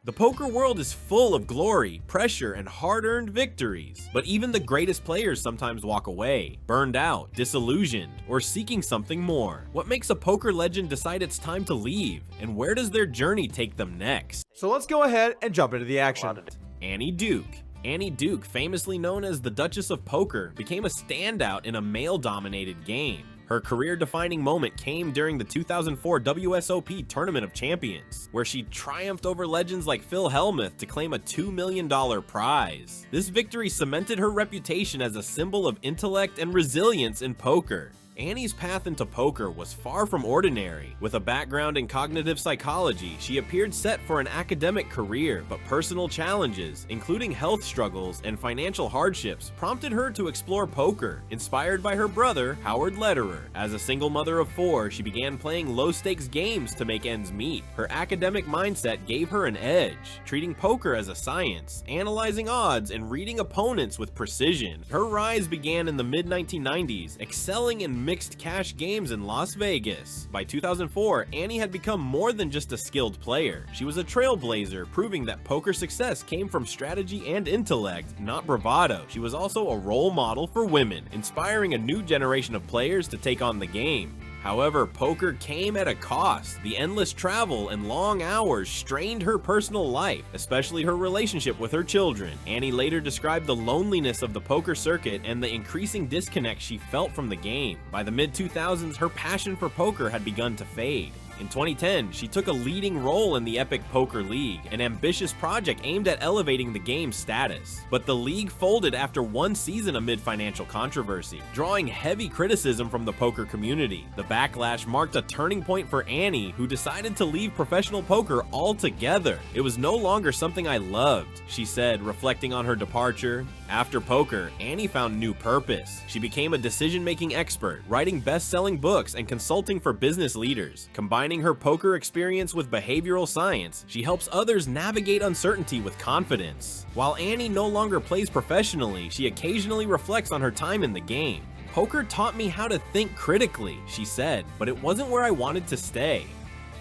The poker world is full of glory, pressure, and hard-earned victories, but even the greatest players sometimes walk away, burned out, disillusioned, or seeking something more. What makes a poker legend decide it's time to leave, and where does their journey take them next? So let's go ahead and jump into the action. Annie Duke. Annie Duke, famously known as the Duchess of Poker, became a standout in a male-dominated game. Her career-defining moment came during the 2004 WSOP Tournament of Champions, where she triumphed over legends like Phil Hellmuth to claim a $2 million prize. This victory cemented her reputation as a symbol of intellect and resilience in poker. Annie's path into poker was far from ordinary. With a background in cognitive psychology, she appeared set for an academic career, but personal challenges, including health struggles and financial hardships, prompted her to explore poker, inspired by her brother, Howard Lederer. As a single mother of 4, she began playing low-stakes games to make ends meet. Her academic mindset gave her an edge, treating poker as a science, analyzing odds, and reading opponents with precision. Her rise began in the mid-1990s, excelling in mixed cash games in Las Vegas. By 2004, Annie had become more than just a skilled player. She was a trailblazer, proving that poker success came from strategy and intellect, not bravado. She was also a role model for women, inspiring a new generation of players to take on the game. However, poker came at a cost. The endless travel and long hours strained her personal life, especially her relationship with her children. Annie later described the loneliness of the poker circuit and the increasing disconnect she felt from the game. By the mid-2000s, her passion for poker had begun to fade. In 2010, she took a leading role in the Epic Poker League, an ambitious project aimed at elevating the game's status. But the league folded after one season amid financial controversy, drawing heavy criticism from the poker community. The backlash marked a turning point for Annie, who decided to leave professional poker altogether. "It was no longer something I loved," she said, reflecting on her departure. After poker, Annie found new purpose. She became a decision-making expert, writing best-selling books and consulting for business leaders. Combining her poker experience with behavioral science, she helps others navigate uncertainty with confidence. While Annie no longer plays professionally, she occasionally reflects on her time in the game. "Poker taught me how to think critically," she said, "but it wasn't where I wanted to stay."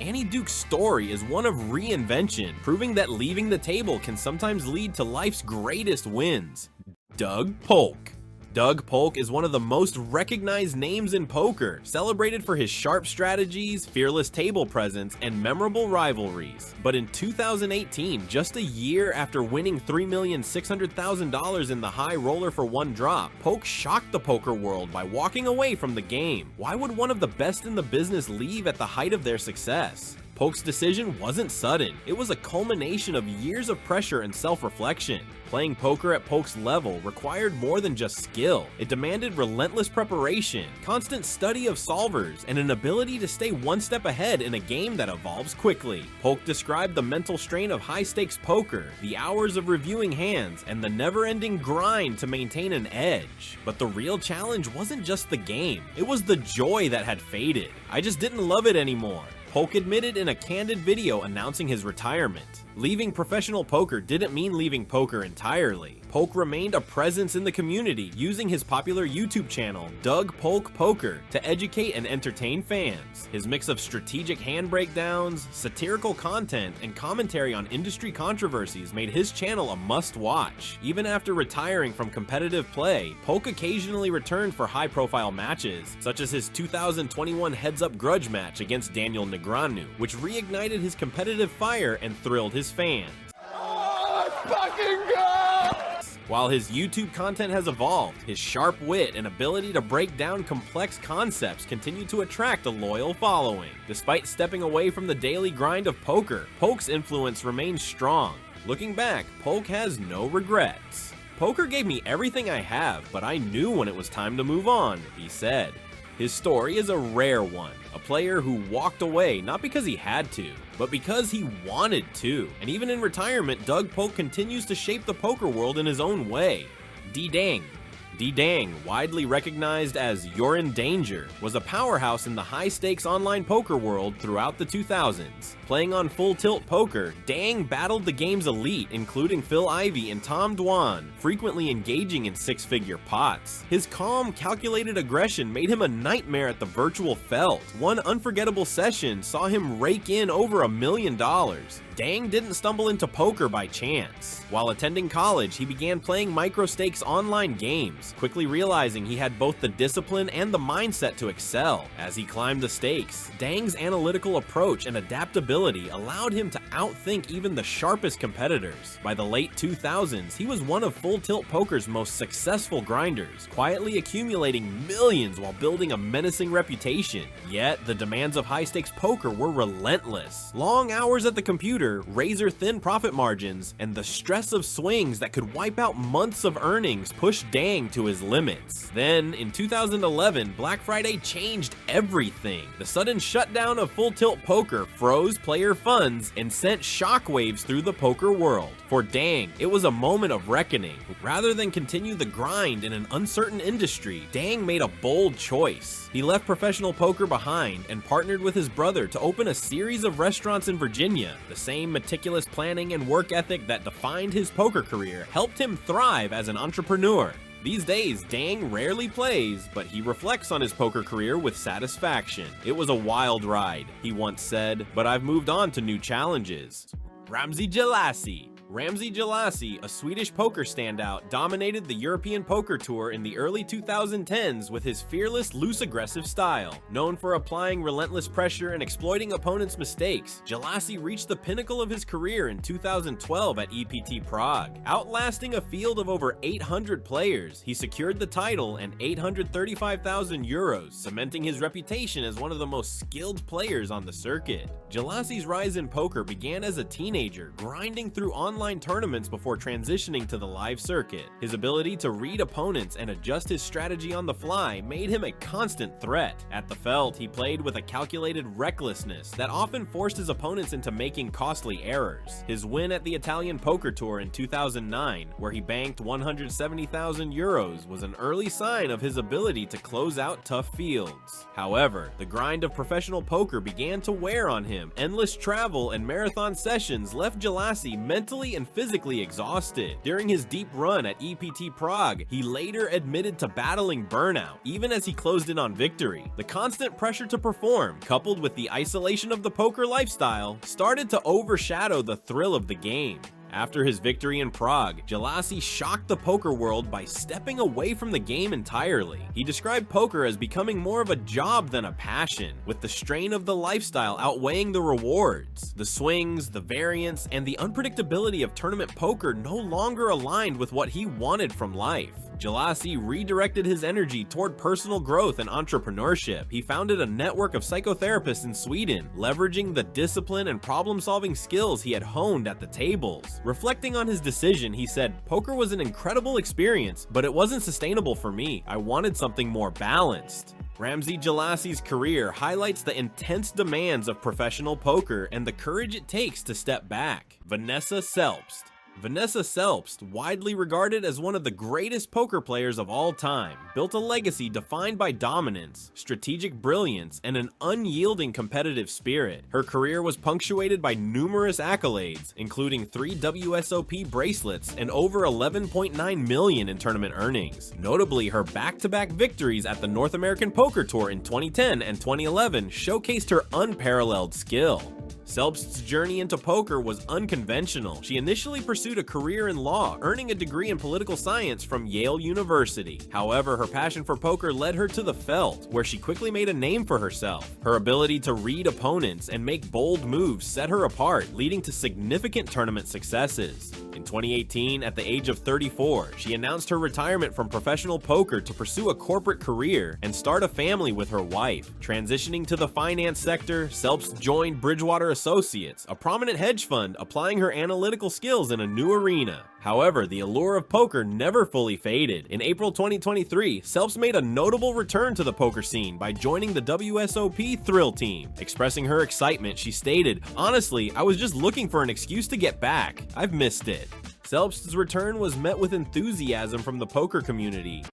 Annie Duke's story is one of reinvention, proving that leaving the table can sometimes lead to life's greatest wins. Doug Polk. Doug Polk is one of the most recognized names in poker, celebrated for his sharp strategies, fearless table presence, and memorable rivalries. But in 2018, just a year after winning $3,600,000 in the high roller for one drop, Polk shocked the poker world by walking away from the game. Why would one of the best in the business leave at the height of their success? Polk's decision wasn't sudden. It was a culmination of years of pressure and self-reflection. Playing poker at Polk's level required more than just skill. It demanded relentless preparation, constant study of solvers, and an ability to stay one step ahead in a game that evolves quickly. Polk described the mental strain of high-stakes poker, the hours of reviewing hands, and the never-ending grind to maintain an edge. But the real challenge wasn't just the game. It was the joy that had faded. "I just didn't love it anymore," Polk admitted in a candid video announcing his retirement. Leaving professional poker didn't mean leaving poker entirely. Polk remained a presence in the community, using his popular YouTube channel, Doug Polk Poker, to educate and entertain fans. His mix of strategic hand breakdowns, satirical content, and commentary on industry controversies made his channel a must-watch. Even after retiring from competitive play, Polk occasionally returned for high-profile matches, such as his 2021 heads-up grudge match against Daniel Negreanu, which reignited his competitive fire and thrilled his fans. Oh, let's fucking go! While his YouTube content has evolved, his sharp wit and ability to break down complex concepts continue to attract a loyal following. Despite stepping away from the daily grind of poker, Polk's influence remains strong. Looking back, Polk has no regrets. "Poker gave me everything I have, but I knew when it was time to move on," he said. His story is a rare one, a player who walked away not because he had to, but because he wanted to. And even in retirement, Doug Polk continues to shape the poker world in his own way. D-Dang. Dang, widely recognized as You're in Danger, was a powerhouse in the high-stakes online poker world throughout the 2000s. Playing on Full Tilt Poker, Dang battled the game's elite, including Phil Ivey and Tom Dwan, frequently engaging in six-figure pots. His calm, calculated aggression made him a nightmare at the virtual felt. One unforgettable session saw him rake in over $1 million. Dang didn't stumble into poker by chance. While attending college, he began playing micro-stakes online games, quickly realizing he had both the discipline and the mindset to excel. As he climbed the stakes, Dang's analytical approach and adaptability allowed him to outthink even the sharpest competitors. By the late 2000s, he was one of Full Tilt Poker's most successful grinders, quietly accumulating millions while building a menacing reputation. Yet, the demands of high-stakes poker were relentless. Long hours at the computer, razor-thin profit margins, and the stress of swings that could wipe out months of earnings pushed Dang to his limits. Then, in 2011, Black Friday changed everything. The sudden shutdown of Full Tilt Poker froze player funds and sent shockwaves through the poker world. For Dang, it was a moment of reckoning. Rather than continue the grind in an uncertain industry, Dang made a bold choice. He left professional poker behind and partnered with his brother to open a series of restaurants in Virginia. The same meticulous planning and work ethic that defined his poker career helped him thrive as an entrepreneur. These days, Dang rarely plays, but he reflects on his poker career with satisfaction. "It was a wild ride," he once said, "but I've moved on to new challenges." Ramzi Jalassi. Ramzi Jalassi, a Swedish poker standout, dominated the European poker tour in the early 2010s with his fearless, loose, aggressive style. Known for applying relentless pressure and exploiting opponents' mistakes, Jalassi reached the pinnacle of his career in 2012 at EPT Prague. Outlasting a field of over 800 players, he secured the title and €835,000, cementing his reputation as one of the most skilled players on the circuit. Jalassi's rise in poker began as a teenager, grinding through online tournaments before transitioning to the live circuit. His ability to read opponents and adjust his strategy on the fly made him a constant threat. At the felt, he played with a calculated recklessness that often forced his opponents into making costly errors. His win at the Italian Poker Tour in 2009, where he banked €170,000, was an early sign of his ability to close out tough fields. However, the grind of professional poker began to wear on him. Endless travel and marathon sessions left Jalassi mentally and physically exhausted. During his deep run at EPT Prague, he later admitted to battling burnout, even as he closed in on victory. The constant pressure to perform, coupled with the isolation of the poker lifestyle, started to overshadow the thrill of the game. After his victory in Prague, Jalassi shocked the poker world by stepping away from the game entirely. He described poker as becoming more of a job than a passion, with the strain of the lifestyle outweighing the rewards. The swings, the variance, and the unpredictability of tournament poker no longer aligned with what he wanted from life. Jalassi redirected his energy toward personal growth and entrepreneurship. He founded a network of psychotherapists in Sweden, leveraging the discipline and problem-solving skills he had honed at the tables. Reflecting on his decision, he said, "Poker was an incredible experience, but it wasn't sustainable for me. I wanted something more balanced." Ramzi Jalassi's career highlights the intense demands of professional poker and the courage it takes to step back. Vanessa Selbst. Vanessa Selbst, widely regarded as one of the greatest poker players of all time, built a legacy defined by dominance, strategic brilliance, and an unyielding competitive spirit. Her career was punctuated by numerous accolades, including 3 WSOP bracelets and over $11.9 million in tournament earnings. Notably, her back-to-back victories at the North American Poker Tour in 2010 and 2011 showcased her unparalleled skill. Selbst's journey into poker was unconventional. She initially pursued a career in law, earning a degree in political science from Yale University. However, her passion for poker led her to the felt, where she quickly made a name for herself. Her ability to read opponents and make bold moves set her apart, leading to significant tournament successes. In 2018, at the age of 34, she announced her retirement from professional poker to pursue a corporate career and start a family with her wife. Transitioning to the finance sector, Selbst joined Bridgewater Associates, a prominent hedge fund, applying her analytical skills in a new arena. However, the allure of poker never fully faded. In April 2023, Selbst made a notable return to the poker scene by joining the WSOP Thrill Team. Expressing her excitement, she stated, "Honestly, I was just looking for an excuse to get back. I've missed it." Selbst's return was met with enthusiasm from the poker community.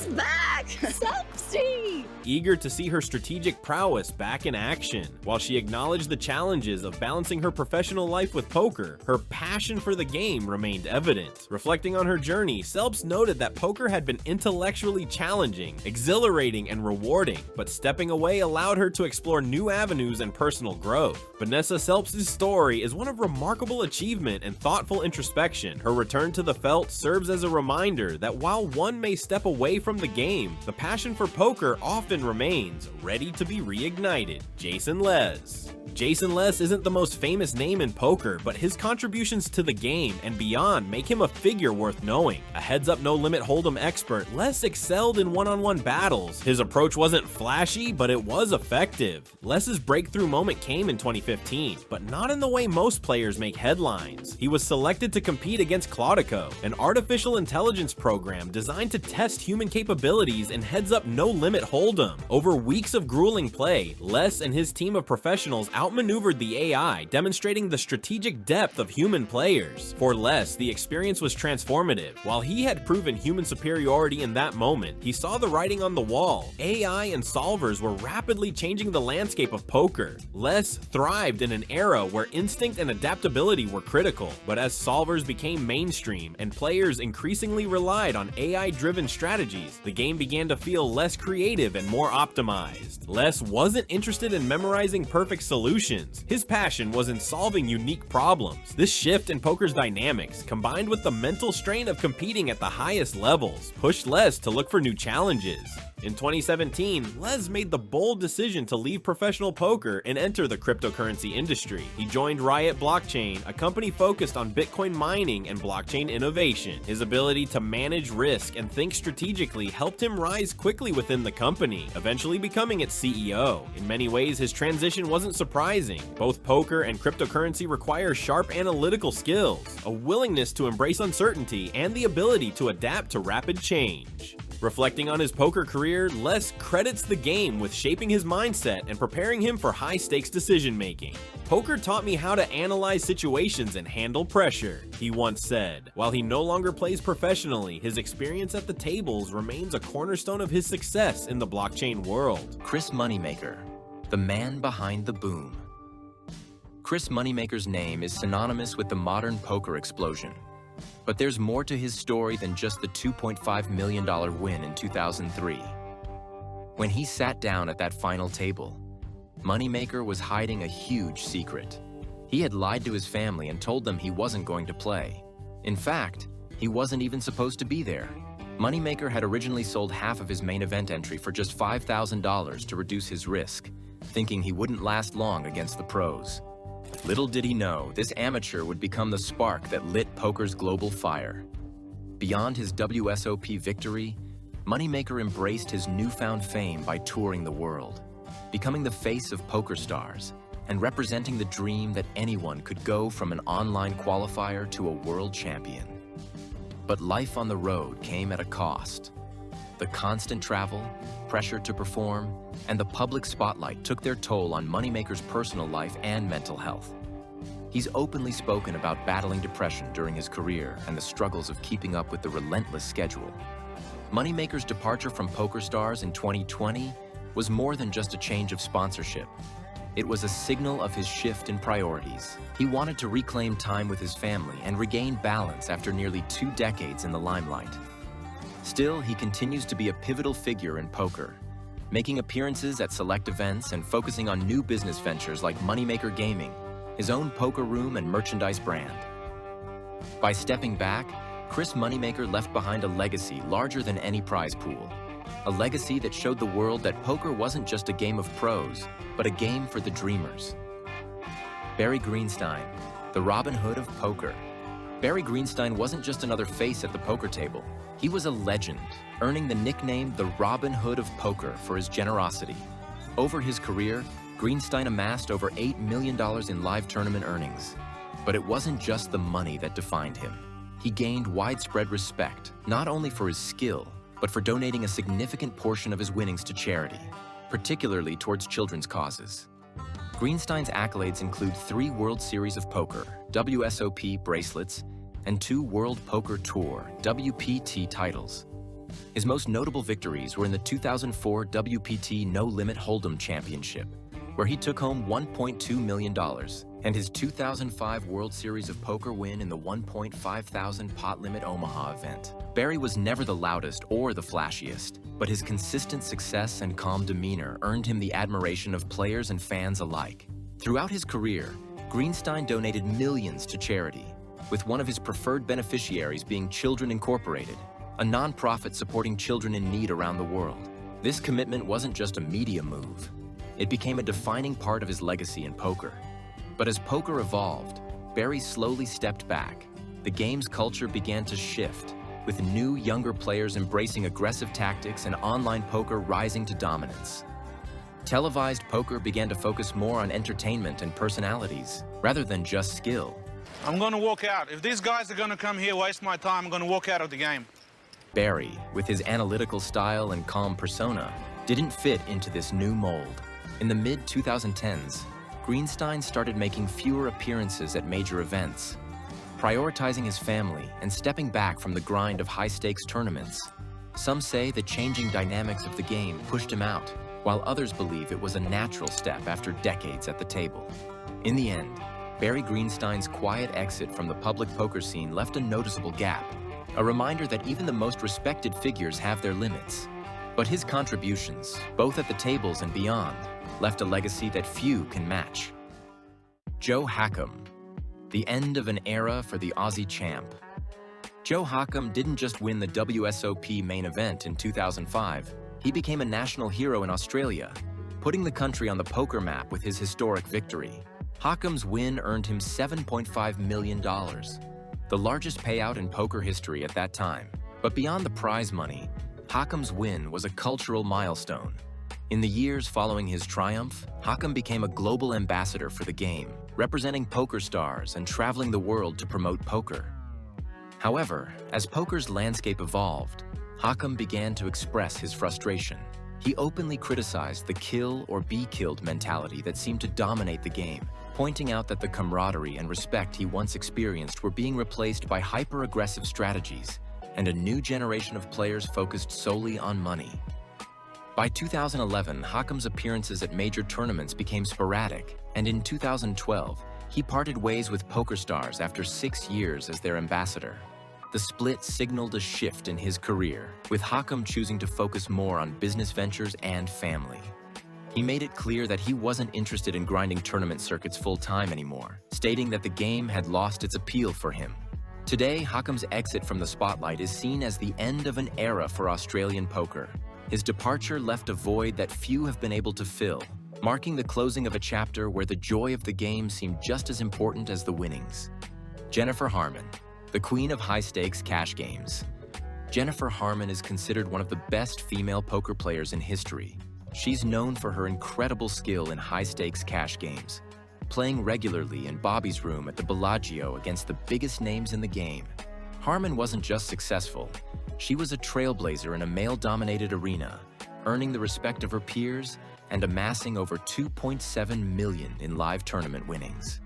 It's back! Selbsty! Eager to see her strategic prowess back in action. While she acknowledged the challenges of balancing her professional life with poker, her passion for the game remained evident. Reflecting on her journey, Selbst noted that poker had been intellectually challenging, exhilarating, and rewarding, but stepping away allowed her to explore new avenues and personal growth. Vanessa Selbst's story is one of remarkable achievement and thoughtful introspection. Her return to the felt serves as a reminder that while one may step away from the game, the passion for poker often remains, ready to be reignited. Jason Les. Jason Les isn't the most famous name in poker, but his contributions to the game and beyond make him a figure worth knowing. A heads-up no-limit hold'em expert, Les excelled in one-on-one battles. His approach wasn't flashy, but it was effective. Les's breakthrough moment came in 2015, but not in the way most players make headlines. He was selected to compete against Claudico, an artificial intelligence program designed to test human capabilities in heads-up no-limit hold'em. Over weeks of grueling play, Les and his team of professionals outmaneuvered the AI, demonstrating the strategic depth of human players. For Les, the experience was transformative. While he had proven human superiority in that moment, he saw the writing on the wall. AI and solvers were rapidly changing the landscape of poker. Les thrived in an era where instinct and adaptability were critical, but as solvers became mainstream and players increasingly relied on AI-driven strategies, the game began to feel less creative and more optimized. Les wasn't interested in memorizing perfect solutions. His passion was in solving unique problems. This shift in poker's dynamics, combined with the mental strain of competing at the highest levels, pushed Les to look for new challenges. In 2017, Les made the bold decision to leave professional poker and enter the cryptocurrency industry. He joined Riot Blockchain, a company focused on Bitcoin mining and blockchain innovation. His ability to manage risk and think strategically helped him rise quickly within the company, eventually becoming its CEO. In many ways, his transition wasn't surprising. Both poker and cryptocurrency require sharp analytical skills, a willingness to embrace uncertainty, and the ability to adapt to rapid change. Reflecting on his poker career, Les credits the game with shaping his mindset and preparing him for high-stakes decision-making. "Poker taught me how to analyze situations and handle pressure," he once said. While he no longer plays professionally, his experience at the tables remains a cornerstone of his success in the blockchain world. Chris Moneymaker, the man behind the boom. Chris Moneymaker's name is synonymous with the modern poker explosion. But there's more to his story than just the $2.5 million win in 2003. When he sat down at that final table, Moneymaker was hiding a huge secret. He had lied to his family and told them he wasn't going to play. In fact, he wasn't even supposed to be there. Moneymaker had originally sold half of his main event entry for just $5,000 to reduce his risk, thinking he wouldn't last long against the pros. Little did he know, this amateur would become the spark that lit poker's global fire. Beyond his WSOP victory, Moneymaker embraced his newfound fame by touring the world, becoming the face of poker stars, and representing the dream that anyone could go from an online qualifier to a world champion. But life on the road came at a cost. The constant travel, pressure to perform, and the public spotlight took their toll on Moneymaker's personal life and mental health. He's openly spoken about battling depression during his career and the struggles of keeping up with the relentless schedule. Moneymaker's departure from PokerStars in 2020 was more than just a change of sponsorship. It was a signal of his shift in priorities. He wanted to reclaim time with his family and regain balance after nearly 2 decades in the limelight. Still, he continues to be a pivotal figure in poker, making appearances at select events and focusing on new business ventures like Moneymaker Gaming, his own poker room and merchandise brand. By stepping back, Chris Moneymaker left behind a legacy larger than any prize pool. A legacy that showed the world that poker wasn't just a game of pros, but a game for the dreamers. Barry Greenstein, the Robin Hood of poker. Barry Greenstein wasn't just another face at the poker table. He was a legend, earning the nickname the Robin Hood of poker for his generosity. Over his career, Greenstein amassed over $8 million in live tournament earnings. But it wasn't just the money that defined him. He gained widespread respect, not only for his skill, but for donating a significant portion of his winnings to charity, particularly towards children's causes. Greenstein's accolades include 3 World Series of Poker, WSOP bracelets, and 2 World Poker Tour, WPT titles. His most notable victories were in the 2004 WPT No Limit Hold'em Championship, where he took home $1.2 million, and his 2005 World Series of Poker win in the 1.5 thousand pot limit Omaha event. Barry was never the loudest or the flashiest, but his consistent success and calm demeanor earned him the admiration of players and fans alike. Throughout his career, Greenstein donated millions to charity, with one of his preferred beneficiaries being Children Incorporated, a nonprofit supporting children in need around the world. This commitment wasn't just a media move. It became a defining part of his legacy in poker. But as poker evolved, Barry slowly stepped back. The game's culture began to shift, with new, younger players embracing aggressive tactics and online poker rising to dominance. Televised poker began to focus more on entertainment and personalities, rather than just skill. I'm going to walk out. If these guys are going to come here, waste my time, I'm going to walk out of the game. Barry, with his analytical style and calm persona, didn't fit into this new mold. In the mid-2010s, Greenstein started making fewer appearances at major events, prioritizing his family and stepping back from the grind of high-stakes tournaments. Some say the changing dynamics of the game pushed him out, while others believe it was a natural step after decades at the table. In the end, Barry Greenstein's quiet exit from the public poker scene left a noticeable gap, a reminder that even the most respected figures have their limits. But his contributions, both at the tables and beyond, left a legacy that few can match. Joe Hackham, the end of an era for the Aussie champ. Joe Hackham didn't just win the WSOP main event in 2005, he became a national hero in Australia, putting the country on the poker map with his historic victory. Hackham's win earned him $7.5 million, the largest payout in poker history at that time. But beyond the prize money, Hackham's win was a cultural milestone. In the years following his triumph, Hackham became a global ambassador for the game, representing poker stars and traveling the world to promote poker. However, as poker's landscape evolved, Hackham began to express his frustration. He openly criticized the kill or be killed mentality that seemed to dominate the game, pointing out that the camaraderie and respect he once experienced were being replaced by hyper-aggressive strategies, and a new generation of players focused solely on money. By 2011, Hackham's appearances at major tournaments became sporadic, and in 2012, he parted ways with PokerStars after 6 years as their ambassador. The split signaled a shift in his career, with Hackham choosing to focus more on business ventures and family. He made it clear that he wasn't interested in grinding tournament circuits full-time anymore, stating that the game had lost its appeal for him. Today, Hackham's exit from the spotlight is seen as the end of an era for Australian poker. His departure left a void that few have been able to fill, marking the closing of a chapter where the joy of the game seemed just as important as the winnings. Jennifer Harman, the queen of high-stakes cash games. Jennifer Harman is considered one of the best female poker players in history. She's known for her incredible skill in high-stakes cash games, playing regularly in Bobby's room at the Bellagio against the biggest names in the game. Harman wasn't just successful, she was a trailblazer in a male-dominated arena, earning the respect of her peers and amassing over $2.7 million in live tournament winnings.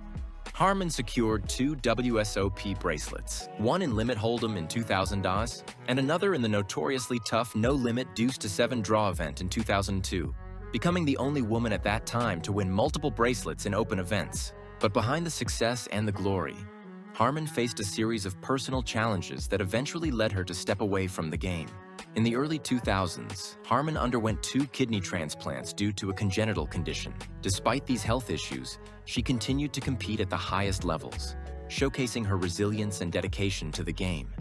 Harman secured 2 WSOP bracelets, one in Limit Hold'em in 2000 DOS, and another in the notoriously tough no-limit deuce-to-7 draw event in 2002, becoming the only woman at that time to win multiple bracelets in open events. But behind the success and the glory, Harman faced a series of personal challenges that eventually led her to step away from the game. In the early 2000s, Harman underwent 2 kidney transplants due to a congenital condition. Despite these health issues, she continued to compete at the highest levels, showcasing her resilience and dedication to the game.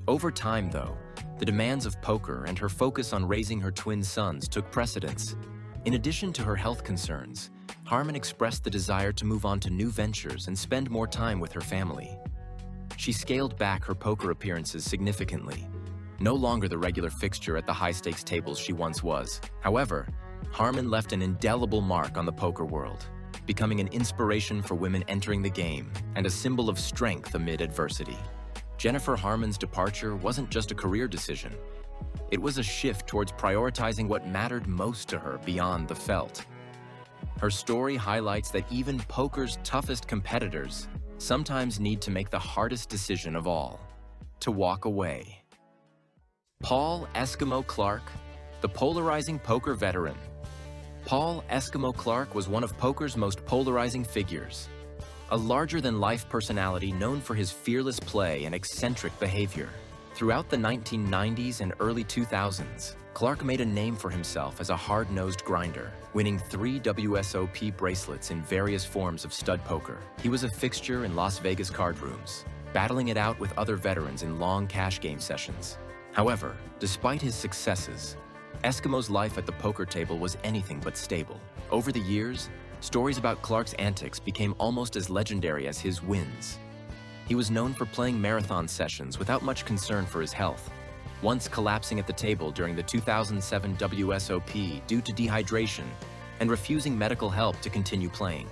Over time, though, the demands of poker and her focus on raising her twin sons took precedence. In addition to her health concerns, Harman expressed the desire to move on to new ventures and spend more time with her family. She scaled back her poker appearances significantly, no longer the regular fixture at the high-stakes tables she once was. However, Harman left an indelible mark on the poker world, becoming an inspiration for women entering the game and a symbol of strength amid adversity. Jennifer Harman's departure wasn't just a career decision. It was a shift towards prioritizing what mattered most to her beyond the felt. Her story highlights that even poker's toughest competitors sometimes need to make the hardest decision of all: to walk away. Paul Eskimo Clark, the polarizing poker veteran. Paul Eskimo Clark was one of poker's most polarizing figures. A larger-than-life personality known for his fearless play and eccentric behavior. Throughout the 1990s and early 2000s, Clark made a name for himself as a hard-nosed grinder, winning 3 WSOP bracelets in various forms of stud poker. He was a fixture in Las Vegas card rooms, battling it out with other veterans in long cash game sessions. However, despite his successes, Eskimo's life at the poker table was anything but stable. Over the years, stories about Clark's antics became almost as legendary as his wins. He was known for playing marathon sessions without much concern for his health, once collapsing at the table during the 2007 WSOP due to dehydration and refusing medical help to continue playing.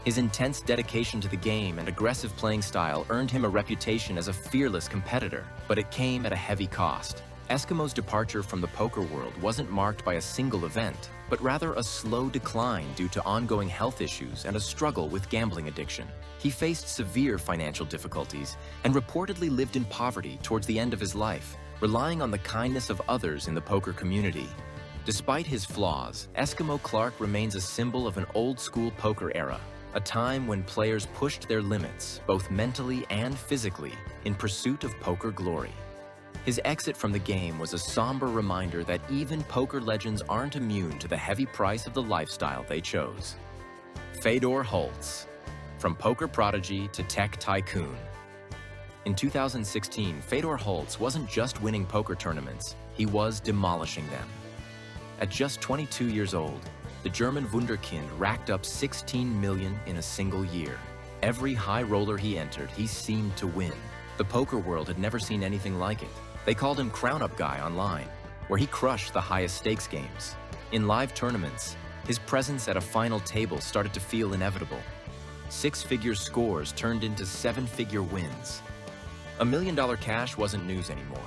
His intense dedication to the game and aggressive playing style earned him a reputation as a fearless competitor, but it came at a heavy cost. Eskimo's departure from the poker world wasn't marked by a single event, but rather a slow decline due to ongoing health issues and a struggle with gambling addiction. He faced severe financial difficulties and reportedly lived in poverty towards the end of his life, relying on the kindness of others in the poker community. Despite his flaws, Eskimo Clark remains a symbol of an old-school poker era, a time when players pushed their limits, both mentally and physically, in pursuit of poker glory. His exit from the game was a somber reminder that even poker legends aren't immune to the heavy price of the lifestyle they chose. Fedor Holz, from poker prodigy to tech tycoon. In 2016, Fedor Holz wasn't just winning poker tournaments, he was demolishing them. At just 22 years old, the German wunderkind racked up 16 million in a single year. Every high roller he entered, he seemed to win. The poker world had never seen anything like it. They called him Crown-Up Guy online, where he crushed the highest stakes games. In live tournaments, his presence at a final table started to feel inevitable. 6-figure scores turned into 7-figure wins. $1 million cash wasn't news anymore.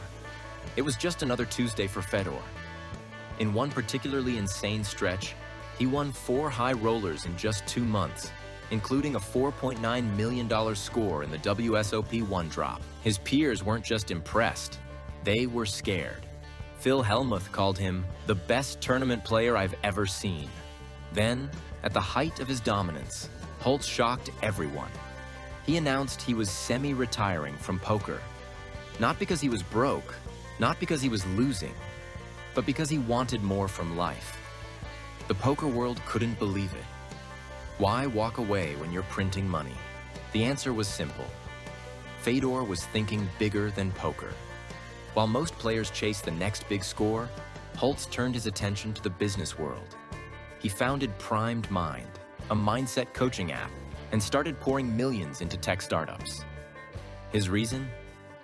It was just another Tuesday for Fedor. In one particularly insane stretch, he won 4 high rollers in just 2 months, including a $4.9 million score in the WSOP 1-drop. His peers weren't just impressed, they were scared. Phil Hellmuth called him the best tournament player I've ever seen. Then, at the height of his dominance, Holz shocked everyone. He announced he was semi-retiring from poker. Not because he was broke, not because he was losing, but because he wanted more from life. The poker world couldn't believe it. Why walk away when you're printing money? The answer was simple. Fedor was thinking bigger than poker. While most players chased the next big score, Holz turned his attention to the business world. He founded Primed Mind, a mindset coaching app, and started pouring millions into tech startups. His reason?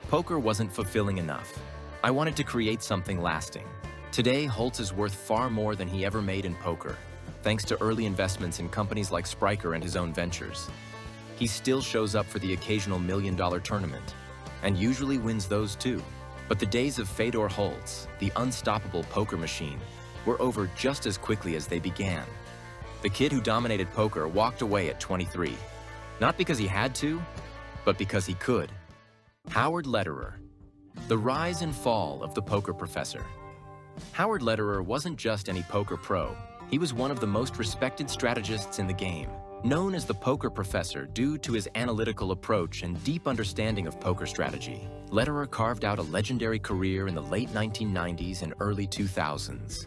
Poker wasn't fulfilling enough. I wanted to create something lasting. Today, Holz is worth far more than he ever made in poker, thanks to early investments in companies like Spryker and his own ventures. He still shows up for the occasional $1 million tournament, and usually wins those too. But the days of Fedor Holz, the unstoppable poker machine, were over just as quickly as they began. The kid who dominated poker walked away at 23, not because he had to, but because he could. Howard Lederer, the rise and fall of the poker professor. Howard Lederer wasn't just any poker pro, he was one of the most respected strategists in the game. Known as the poker professor due to his analytical approach and deep understanding of poker strategy, Lederer carved out a legendary career in the late 1990s and early 2000s.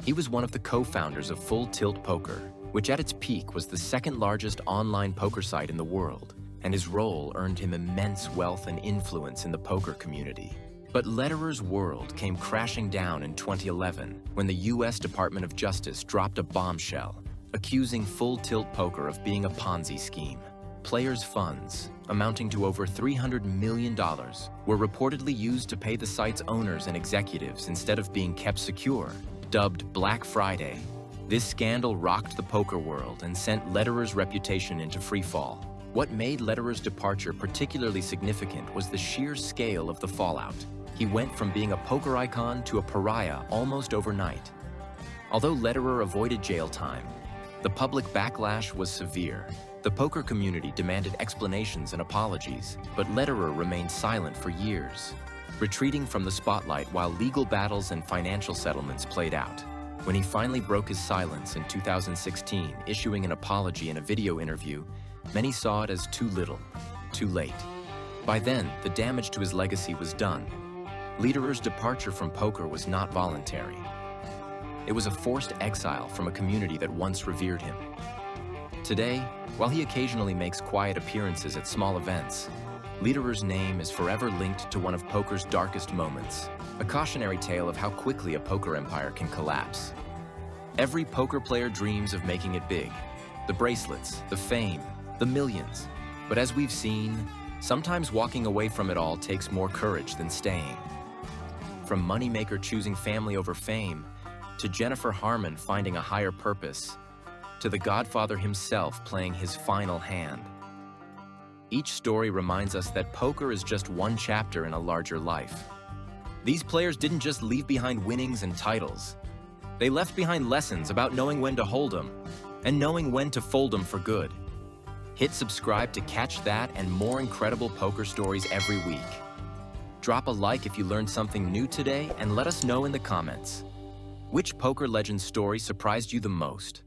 He was one of the co-founders of Full Tilt Poker, which at its peak was the second largest online poker site in the world, and his role earned him immense wealth and influence in the poker community. But Lederer's world came crashing down in 2011 when the US Department of Justice dropped a bombshell, accusing Full Tilt Poker of being a Ponzi scheme. Players' funds, amounting to over $300 million, were reportedly used to pay the site's owners and executives instead of being kept secure. Dubbed Black Friday, this scandal rocked the poker world and sent Lederer's reputation into freefall. What made Lederer's departure particularly significant was the sheer scale of the fallout. He went from being a poker icon to a pariah almost overnight. Although Lederer avoided jail time, the public backlash was severe. The poker community demanded explanations and apologies, but Lederer remained silent for years. retreating from the spotlight while legal battles and financial settlements played out. When he finally broke his silence in 2016, issuing an apology in a video interview, many saw it as too little, too late. By then, the damage to his legacy was done. Lederer's departure from poker was not voluntary. It was a forced exile from a community that once revered him. Today, while he occasionally makes quiet appearances at small events, Lederer's name is forever linked to one of poker's darkest moments, a cautionary tale of how quickly a poker empire can collapse. Every poker player dreams of making it big, the bracelets, the fame, the millions. But as we've seen, sometimes walking away from it all takes more courage than staying. From Moneymaker choosing family over fame, to Jennifer Harmon finding a higher purpose, to the Godfather himself playing his final hand. Each story reminds us that poker is just one chapter in a larger life. These players didn't just leave behind winnings and titles. They left behind lessons about knowing when to hold them and knowing when to fold them for good. Hit subscribe to catch that and more incredible poker stories every week. Drop a like if you learned something new today and let us know in the comments. Which poker legend story surprised you the most?